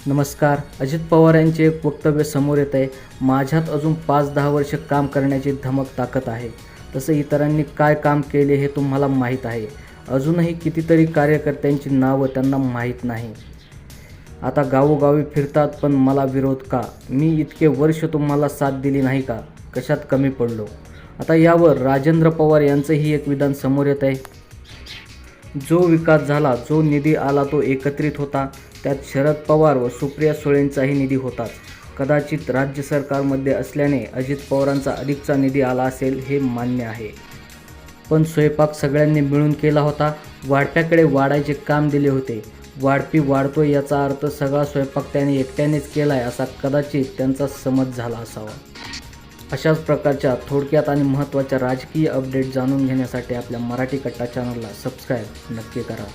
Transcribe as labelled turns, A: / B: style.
A: नमस्कार. अजित पवार यांचे एक वक्तव्य समोर येत आहे. माझ्यात अजून 5-10 वर्ष काम करण्याची धमक ताकद आहे. तसं इतरांनी काय काम केले हे तुम्हाला माहीत आहे. अजूनही कितीतरी कार्यकर्त्यांची नावं त्यांना माहीत नाही. आता गावोगावी फिरतात, पण मला विरोध का? मी इतके वर्ष तुम्हाला साथ दिली नाही का? कशात कमी पडलो? आता यावर राजेंद्र पवार यांचंही एक विधान समोर येत आहे. जो विकास झाला, जो निधी आला तो एकत्रित होता. त्यात शरद पवार व सुप्रिया सुळेंचाही निधी होताच. कदाचित राज्य सरकारमध्ये असल्याने अजित पवारांचा अधिकचा निधी आला असेल हे मान्य आहे. पण स्वयंपाक सगळ्यांनी मिळून केला होता. वाढप्याकडे वाढायचे काम दिले होते. वाढपी वाढतोय याचा अर्थ सगळा स्वयंपाक त्याने एकट्यानेच केलाय असा कदाचित त्यांचा समज झाला असावा. अशाच प्रकारच्या थोडक्यात आणि महत्त्वाच्या राजकीय अपडेट जाणून घेण्यासाठी आपल्या मराठी कट्टा चॅनलला सबस्क्राईब नक्की करा.